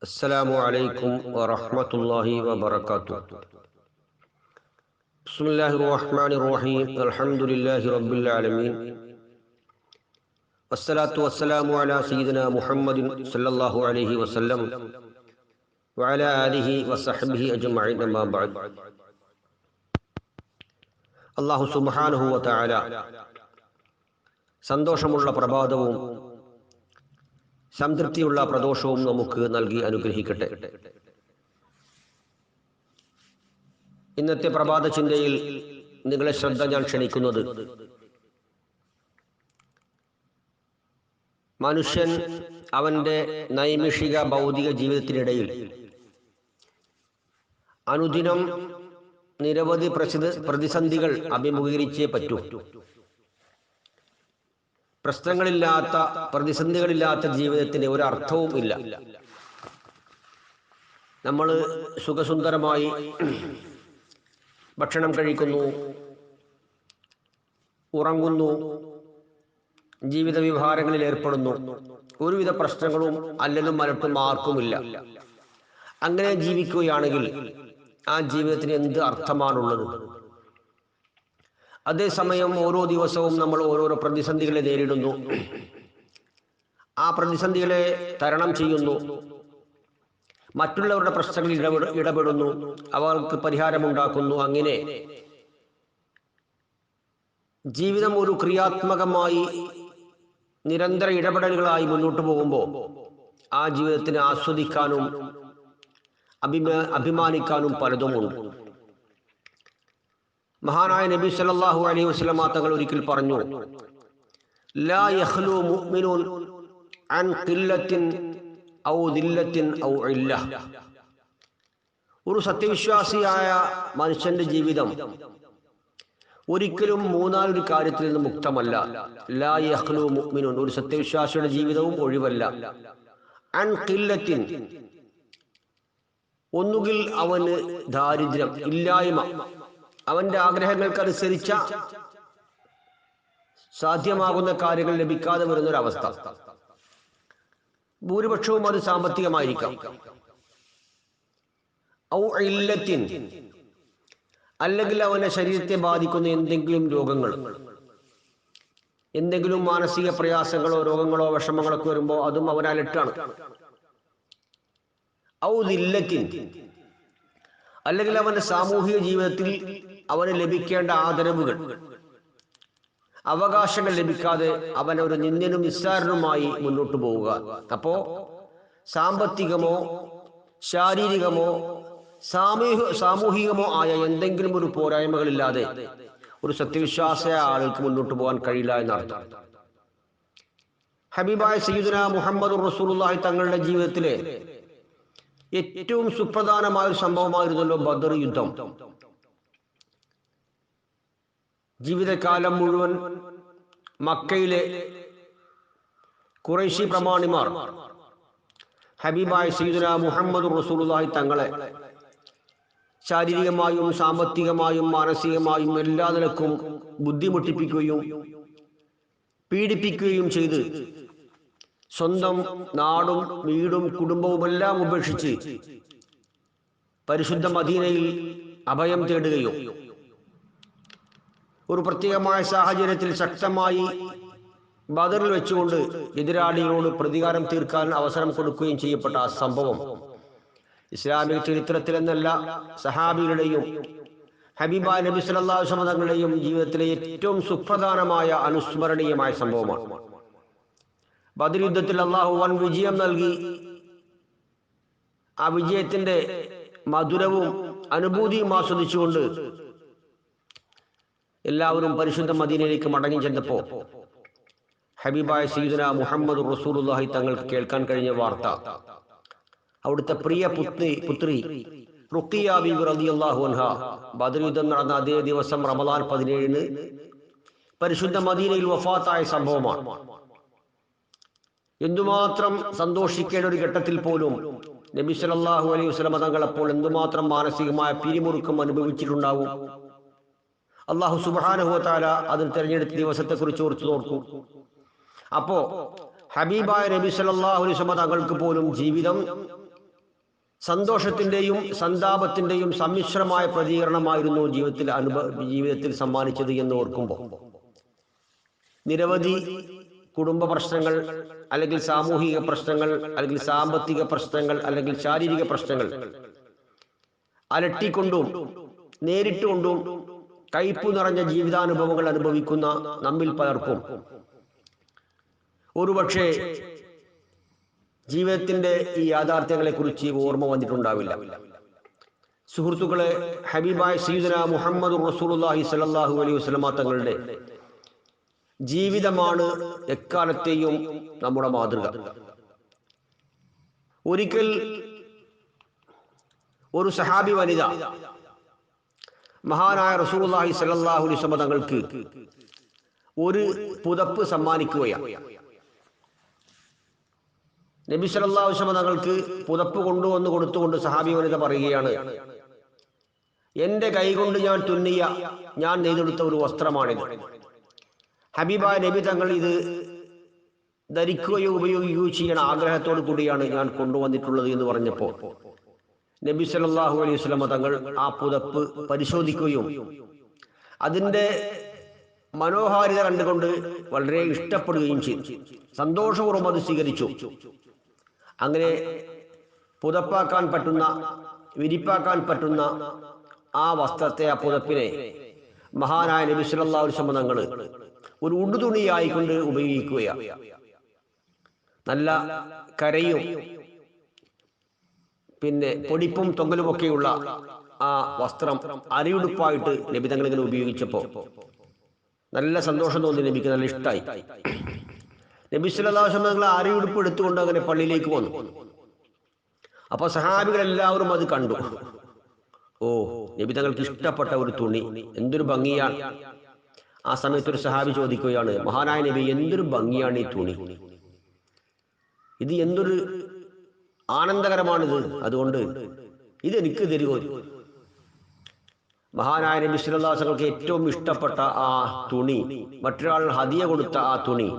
السلام عليكم ورحمة الله وبركاته. بسم الله الرحمن الرحيم. الحمد لله رب العالمين والصلاة والسلام على سيدنا محمد صلى الله عليه وسلم وعلى آله وصحبه أجمعين. أما بعد. അല്ലാഹു സുബ്ഹാനഹു വ തആല സന്തോഷമുള്ള പ്രഭാതവും സംതൃപ്തിയുള്ള പ്രദോഷവും നമുക്ക് നൽകി അനുഗ്രഹിക്കട്ടെ. ഇന്നത്തെ പ്രഭാത ചിന്തയിൽ നിങ്ങളെ ശ്രദ്ധ ഞാൻ ക്ഷണിക്കുന്നത് മനുഷ്യൻ അവൻ്റെ നൈമിഷിക ഭൗതിക ജീവിതത്തിനിടയിൽ അനുദിനം നിരവധി പ്രതിസന്ധികൾ അഭിമുഖീകരിച്ചേ പറ്റൂ. പ്രശ്നങ്ങളില്ലാത്ത, പ്രതിസന്ധികളില്ലാത്ത ജീവിതത്തിന് ഒരർത്ഥവും ഇല്ല. നമ്മൾ സുഖസുന്ദരമായി ഭക്ഷണം കഴിക്കുന്നു, ഉറങ്ങുന്നു, ജീവിത വ്യവഹാരങ്ങളിൽ ഏർപ്പെടുന്നു. ഒരുവിധ പ്രശ്നങ്ങളും അല്ലലും മലട്ടും ആർക്കുമില്ല. അങ്ങനെ ജീവിക്കുകയാണെങ്കിൽ ആ ജീവിതത്തിന് എന്ത് അർത്ഥമാണുള്ളത്? അതേസമയം ഓരോ ദിവസവും നമ്മൾ ഓരോരോ പ്രതിസന്ധികളെ നേരിടുന്നു, ആ പ്രതിസന്ധികളെ തരണം ചെയ്യുന്നു, മറ്റുള്ളവരുടെ പ്രശ്നങ്ങളിൽ ഇടപെടുന്നു, അവർക്ക് പരിഹാരമുണ്ടാക്കുന്നു. അങ്ങനെ ജീവിതം ഒരു ക്രിയാത്മകമായി നിരന്തര ഇടപെടലുകളായി മുന്നോട്ട് പോകുമ്പോൾ ആ ജീവിതത്തിന് ആസ്വദിക്കാനും അഭിമാനിക്കാനും പലതുമുണ്ട്. മഹാനായ നബി സല്ലല്ലാഹു അലൈഹി വസല്ലം തങ്ങൾ ഒരിക്കൽ പറഞ്ഞു, ലാ യഖ്ലു മുഅ്മിനുൻ അൻ ഖില്ലത്തിൻ ഔ ദില്ലത്തിൻ ഔ ഇല്ല. ഒരു സത്യവിശ്വാസിയായ മനുഷ്യന്റെ ജീവിതം ഒരിക്കലും മൂന്നാലൊരു കാര്യത്തിൽ നിന്ന് മുക്തമല്ല. ലാ യഖ്ലു മുഅ്മിനുൻ, ഒരു സത്യവിശ്വാസിയുടെ ജീവിതവും ഒഴിവല്ല. അൻ ഖില്ലത്തിൻ, ഒന്നുകിൽ അവന് ദാരിദ്ര്യം, ഇല്ലായ്മ, അവന്റെ ആഗ്രഹങ്ങൾക്കനുസരിച്ച സാധ്യമാകുന്ന കാര്യങ്ങൾ ലഭിക്കാതെ വരുന്നൊരവസ്ഥ. ഭൂരിപക്ഷവും അത് സാമ്പത്തികമായിരിക്കാം. ഔ ഇല്ലത്തിൻ, അല്ലെങ്കിൽ അവന്റെ ശരീരത്തെ ബാധിക്കുന്ന എന്തെങ്കിലും രോഗങ്ങൾ, എന്തെങ്കിലും മാനസിക പ്രയാസങ്ങളോ രോഗങ്ങളോ വിഷമങ്ങളൊക്കെ വരുമ്പോൾ അതും അവനലട്ടാണ്. ഔ ദില്ലത്തിൻ, അല്ലെങ്കിൽ അവന്റെ സാമൂഹിക ജീവിതത്തിൽ അവന് ലഭിക്കേണ്ട ആദരവുകൾ, അവകാശങ്ങൾ ലഭിക്കാതെ അവൻ ഒരു നിന്ദ്യനും നിസ്സാരനുമായി മുന്നോട്ട് പോവുക. അപ്പോ സാമ്പത്തികമോ ശാരീരികമോ സാമൂഹികമോ ആയ എന്തെങ്കിലും ഒരു പോരായ്മകളില്ലാതെ ഒരു സത്യവിശ്വാസിയായ ആൾക്ക് മുന്നോട്ട് പോകാൻ കഴിയില്ല എന്നർത്ഥം. ഹബീബായ സയ്യിദുനാ മുഹമ്മദുർ റസൂലുള്ളാഹി തങ്ങളുടെ ജീവിതത്തിലെ ഏറ്റവും സുപ്രധാനമായ ഒരു സംഭവമായിരുന്നല്ലോ ബദർ യുദ്ധം. ജീവിതകാലം മുഴുവൻ മക്കയിലെ ഖുറൈശി പ്രമാണിമാർ ഹബീബായ സയ്യിദുനാ മുഹമ്മദുർ റസൂലുള്ളാഹി തങ്ങളെ ശാരീരികമായും സാമ്പത്തികമായും മാനസികമായും എല്ലാ നിലക്കും ബുദ്ധിമുട്ടിപ്പിക്കുകയും പീഡിപ്പിക്കുകയും ചെയ്ത് സ്വന്തം നാടും വീടും കുടുംബവുമെല്ലാം ഉപേക്ഷിച്ച് പരിശുദ്ധ മദീനയിൽ അഭയം തേടുകയും ഒരു പ്രത്യേകമായ സാഹചര്യത്തിൽ ശക്തമായി ബദറിൽ വെച്ചുകൊണ്ട് എതിരാളികളോട് പ്രതികാരം തീർക്കാൻ അവസരം കൊടുക്കുകയും ചെയ്യപ്പെട്ട ആ സംഭവം ഇസ്ലാമിക ചരിത്രത്തിലെന്നല്ല സഹാബികളുടെയും ഹബീബായ നബി സല്ലല്ലാഹു അലൈഹി വസല്ലം തങ്ങളുടെയും ജീവിതത്തിലെ ഏറ്റവും സുപ്രധാനമായ അനുസ്മരണീയമായ സംഭവമാണ്. ബദർ യുദ്ധത്തിൽ അള്ളാഹു വൻ വിജയം നൽകി. ആ വിജയത്തിന്റെ മധുരവും അനുഭൂതിയും ആസ്വദിച്ചുകൊണ്ട് എല്ലാവരും പരിശുദ്ധ മദീനയിലേക്ക് മടങ്ങി ചെന്നപ്പോ ഹബീബായ സയ്യിദുനാ മുഹമ്മദ് റസൂലുള്ളാഹി തങ്ങൾക്ക് കേൾക്കാൻ കഴിഞ്ഞ വാർത്ത, അവിടുത്തെ പ്രിയ പുത്രി റുഖിയ ബീവി റളിയല്ലാഹു അൻഹ ബദർ യുദ്ധം നടന്ന അതേ ദിവസം റമദാൻ 17 പരിശുദ്ധ മദീനയിൽ വഫാത്തായ സംഭവമാണ്. എന്തുമാത്രം സന്തോഷിക്കേണ്ട ഒരു ഘട്ടത്തിൽ പോലും നബി സല്ലല്ലാഹു അലൈഹി വസല്ലം തങ്ങൾ അപ്പോൾ എന്തുമാത്രം മാനസികമായ പിരിമുറുക്കം അനുഭവിച്ചിട്ടുണ്ടാവും. അല്ലാഹു സുബ്ഹാനഹു വ തആല അതിൽ തിരഞ്ഞെടുത്ത ദിവസത്തെക്കുറിച്ച് ഓർത്തു നോക്കൂ. അപ്പോ ഹബീബായ നബി സല്ലല്ലാഹു അലൈഹി വസല്ലം തങ്ങൾക്ക് പോലും ജീവിതം സന്തോഷത്തിന്റെയും സന്താപത്തിന്റെയും സമ്മിശ്രമായ പ്രതികരണമായിരുന്നു ജീവിതത്തിൽ സമ്മാനിച്ചത് എന്ന് ഓർക്കുമ്പോൾ നിരവധി കുടുംബ പ്രശ്നങ്ങൾ, അല്ലെങ്കിൽ സാമൂഹിക പ്രശ്നങ്ങൾ, അല്ലെങ്കിൽ സാമ്പത്തിക പ്രശ്നങ്ങൾ, അല്ലെങ്കിൽ ശാരീരിക പ്രശ്നങ്ങൾ അലട്ടിക്കൊണ്ടും നേരിട്ടുകൊണ്ടും കയ്പു നിറഞ്ഞ ജീവിതാനുഭവങ്ങൾ അനുഭവിക്കുന്ന നമ്മിൽ പലർക്കും ഒരുപക്ഷെ ജീവിതത്തിന്റെ ഈ യാഥാർത്ഥ്യങ്ങളെ കുറിച്ച് ഓർമ്മ വന്നിട്ടുണ്ടാവില്ല. സുഹൃത്തുക്കളെ, ഹബീബായ സയ്യിദുനാ മുഹമ്മദ് റസൂലുള്ളാഹി സ്വല്ലല്ലാഹു അലൈഹി വസല്ലമ തങ്ങളുടെ ജീവിതമാണ് എക്കാലത്തെയും നമ്മുടെ മാതൃക. ഒരിക്കൽ ഒരു സഹാബി വനിത മഹാനായ റസൂലുള്ളാഹി സ്വല്ലല്ലാഹു അലൈഹി വസല്ലമ തങ്ങൾക്ക് ഒരു പുതപ്പ് സമ്മാനിക്കുകയാണ്. നബി സല്ലല്ലാഹു അലൈഹി വസല്ലമ തങ്ങൾക്ക് പുതപ്പ് കൊണ്ടുവന്ന് കൊടുത്തുകൊണ്ട് സഹാബി വനിത പറയുകയാണ്, എന്റെ കൈകൊണ്ട് ഞാൻ തുന്നിയ, ഞാൻ നെയ്തെടുത്ത ഒരു വസ്ത്രമാണിത്. ഹബീബായ നബി തങ്ങൾ ഇത് ധരിക്കുകയോ ഉപയോഗിക്കുകയോ ചെയ്യാൻ ആഗ്രഹത്തോടു കൂടിയാണ് ഞാൻ കൊണ്ടുവന്നിട്ടുള്ളത് എന്ന് പറഞ്ഞപ്പോൾ നബി സല്ലല്ലാഹു അലൈഹി വസല്ലമ തങ്ങൾ ആ പുതപ്പ് പരിശോധിക്കുകയും അതിന്റെ മനോഹാരിത കണ്ടുകൊണ്ട് വളരെ ഇഷ്ടപ്പെടുകയും ചെയ്തു. സന്തോഷപൂർവ്വം അത് സ്വീകരിച്ചു. അങ്ങനെ പുതപ്പാക്കാൻ പറ്റുന്ന, വിരിപ്പാക്കാൻ പറ്റുന്ന ആ വസ്ത്രത്തെ, ആ പുതപ്പിനെ മഹാനായ നബി സല്ലല്ലാഹു അലൈഹി വസല്ലം തങ്ങൾ ഒരു ഉടുതുണിയായിക്കൊണ്ട് ഉപയോഗിക്കുകയാണ്. നല്ല കരയും പിന്നെ പൊടിപ്പും തൊങ്ങലുമൊക്കെയുള്ള ആ വസ്ത്രം അരിയുടുപ്പായിട്ട് നബി തങ്ങൾ ഇങ്ങനെ ഉപയോഗിച്ചപ്പോൾ നല്ല സന്തോഷം തോന്നി. നബിക്ക് നല്ല ഇഷ്ടമായി. നബി സല്ലല്ലാഹു അലൈഹി വസല്ലം തങ്ങൾ അരിയുടുപ്പ് എടുത്തുകൊണ്ട് അങ്ങനെ പള്ളിയിലേക്ക് വന്നു. അപ്പൊ സഹാബികൾ എല്ലാവരും അത് കണ്ടു. ഓ, നബി തങ്ങൾക്ക് ഇഷ്ടപ്പെട്ട ഒരു തുണി, എന്തൊരു ഭംഗിയാണ്. ആ സമയത്ത് ഒരു സഹാബി ചോദിക്കുകയാണ്, മഹാനായ നബി, എന്തൊരു ഭംഗിയാണ് ഈ തുണി, ഇത് എന്തൊരു ആനന്ദകരമാണിത്, അതുകൊണ്ട് ഇതെനിക്ക് തരുമോ? മഹാനായ നബി സല്ലല്ലാഹു അലൈഹി വസല്ലമക്ക് ഏറ്റവും ഇഷ്ടപ്പെട്ട ആ തുണി, മറ്റൊരാൾ ഹദിയ കൊടുത്ത ആ തുണി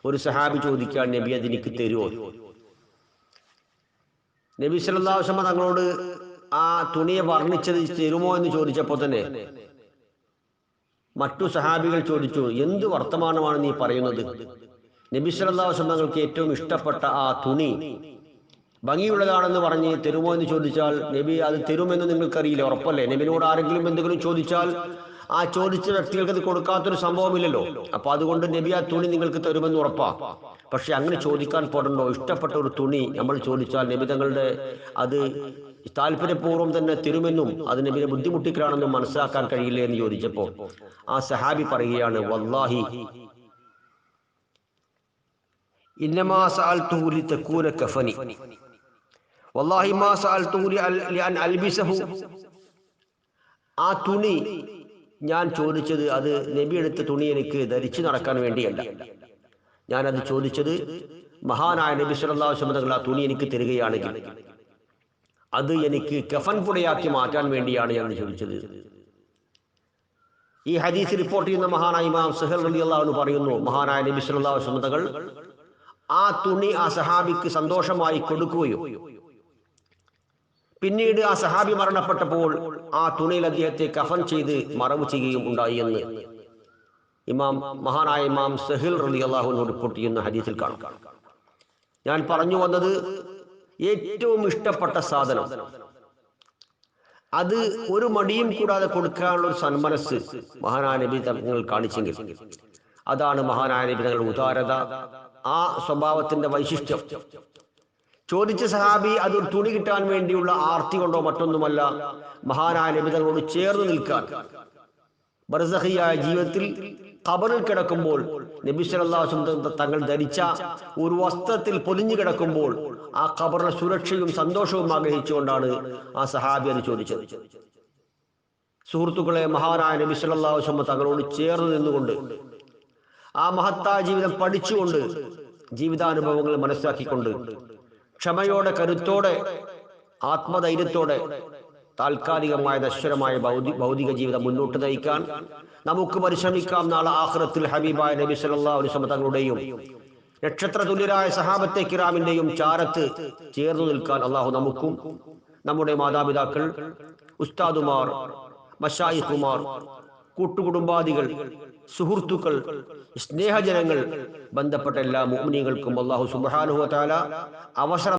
ഒരു സഹാബി ചോദിക്കാൻ, നബി അതെനിക്ക് തരുമോ? നബി സല്ലല്ലാഹു അലൈഹി വസല്ലം തങ്ങളോട് ആ തുണിയെ വർണ്ണിച്ചത് തരുമോ എന്ന് ചോദിച്ചപ്പോൾ തന്നെ മറ്റു സഹാബികൾ ചോദിച്ചു, എന്ത് വർത്തമാനമാണ് നീ പറയുന്നത്? നബി സല്ലല്ലാഹു അലൈഹി വസല്ലം തങ്ങൾക്ക് ഏറ്റവും ഇഷ്ടപ്പെട്ട ആ തുണി ഭംഗിയുള്ളതാണെന്ന് പറഞ്ഞ് തരുമോ എന്ന് ചോദിച്ചാൽ നബി അത് തരുമെന്ന് നിങ്ങൾക്കറിയില്ല, ഉറപ്പല്ലേ? നബിനോട് ആരെങ്കിലും എന്തെങ്കിലും ചോദിച്ചാൽ ആ ചോദിച്ച വ്യക്തികൾക്ക് അത് കൊടുക്കാത്തൊരു സംഭവമില്ലല്ലോ. അപ്പൊ അതുകൊണ്ട് നബി ആ തുണി നിങ്ങൾക്ക് തരുമെന്ന് ഉറപ്പാ. പക്ഷെ അങ്ങനെ ചോദിക്കാൻ പാടുണ്ടോ? ഇഷ്ടപ്പെട്ട ഒരു തുണി നമ്മൾ ചോദിച്ചാൽ നബി തങ്ങളുടെ അത് താല്പര്യപൂർവ്വം തന്നെ തരുമെന്നും അത് നബിയെ ബുദ്ധിമുട്ടിക്കലാണെന്നും മനസ്സിലാക്കാൻ കഴിയില്ലേ എന്ന് ചോദിച്ചപ്പോൾ ആ സഹാബി പറയുകയാണ്, വല്ലാഹി ഇന്നമാ സഅൽതുഹു ലിതകൂന കഫനി വല്ലാഹി മാ സഅൽതുഹു ലിഅൻ അൽബിസഹു. ആ തുണി ഞാൻ ചോദിച്ചത് അത് നബി എടുത്ത തുണി എനിക്ക് ധരിച്ചു നടക്കാൻ വേണ്ടിയല്ല. ഞാനത് ചോദിച്ചത് മഹാനായ നബി സല്ലല്ലാഹു അലൈഹി വസല്ലം ആ തുണി എനിക്ക് തരികയാണെങ്കിൽ അത് എനിക്ക് കഫൻ പുടയാക്കി മാറ്റാൻ വേണ്ടിയാണ് ഞാൻ ചോദിച്ചത്. ഈ ഹദീസ് റിപ്പോർട്ട് ചെയ്യുന്ന മഹാനായ ഇമാം സുഹൈൽ റളിയല്ലാഹു അൻഹു പറയുന്നു, മഹാനായ നബി സല്ലല്ലാഹു അലൈഹി വസല്ലം തങ്ങൾ ആ തുണി ആ സഹാബിക്ക് സന്തോഷമായി കൊടുക്കുകയും പിന്നീട് ആ സഹാബി മരണപ്പെട്ടപ്പോൾ ആ തുണിയിൽ അദ്ദേഹത്തെ കഫൻ ചെയ്ത് മറവ് ചെയ്യുകയും ഉണ്ടായി എന്ന് മഹാനായ ഇമാം സുഹൈൽ റളിയല്ലാഹു അൻഹു റിപ്പോർട്ട് ചെയ്യുന്ന ഹദീസിൽ കാണാം. ഞാൻ പറഞ്ഞു വന്നത്, ഏറ്റവും ഇഷ്ടപ്പെട്ട സാധനം അത് ഒരു മടിയും കൂടാതെ കൊടുക്കാനുള്ള ഒരു സന്മനസ് മഹാനായ നബി തങ്ങൾ കാണിച്ചെങ്കിൽ അതാണ് മഹാനായ നബി തങ്ങളുടെ ഉദാരത, ആ സ്വഭാവത്തിന്റെ വൈശിഷ്ട്യം. ചോദിച്ച സഹാബി അത് തുണി കിട്ടാൻ വേണ്ടിയുള്ള ആർത്തി കൊണ്ടോ മറ്റൊന്നുമല്ല, മഹാനായ നബി തങ്ങളോട് ചേർന്ന് നിൽക്കാൻ, ബർസഖിയായ ജീവിതത്തിൽ ഖബറിൽ കിടക്കുമ്പോൾ നബി സല്ലല്ലാഹു അലൈഹി വസല്ലം തങ്ങൾ ധരിച്ച ഒരു വസ്ത്രത്തിൽ പൊതിഞ്ഞു കിടക്കുമ്പോൾ ആ ഖബറിലെ സുരക്ഷയും സന്തോഷവും ആഗ്രഹിച്ചുകൊണ്ടാണ് ആ സഹാബി അത് ചോദിച്ചത്. സുഹൃത്തുക്കളെ, മഹാനായ നബി സല്ലല്ലാഹു അലൈഹി വസല്ലം തങ്ങളോട് ചേർന്ന് നിന്നുകൊണ്ട് ആ മഹത്തായ ജീവിതം പഠിച്ചുകൊണ്ട് ജീവിതാനുഭവങ്ങൾ മനസ്സിലാക്കിക്കൊണ്ട് ക്ഷമയോടെ, കരുത്തോടെ, ആത്മധൈര്യത്തോടെ താൽക്കാലികമായ നശ്വരമായ ഭൗതിക ജീവിതം മുന്നോട്ട് നയിക്കാൻ നമുക്ക് പരിശ്രമിക്കാം. നാളെ ആഖിറത്തിൽ ഹബീബായ നബി സല്ലല്ലാഹു അലൈഹി വസല്ലം തങ്ങളുടെയും നക്ഷത്ര തുല്യരായ സഹാബത്തെ കിറാമിന്റെയും ചാരത്ത് ചേർന്നു നിൽക്കാൻ അള്ളാഹു നമുക്കും നമ്മുടെ മാതാപിതാക്കൾ, ഉസ്താദുമാർ, മശായിഖുമാർ, കൂട്ടുകുടുംബാദികൾ, സുഹൃത്തുക്കൾ, സ്നേഹജനങ്ങൾ, ബന്ധപ്പെട്ട എല്ലാ മുഅ്മിനീങ്ങൾക്കും അള്ളാഹു സുബ്ഹാനഹു വ തആല അവസരം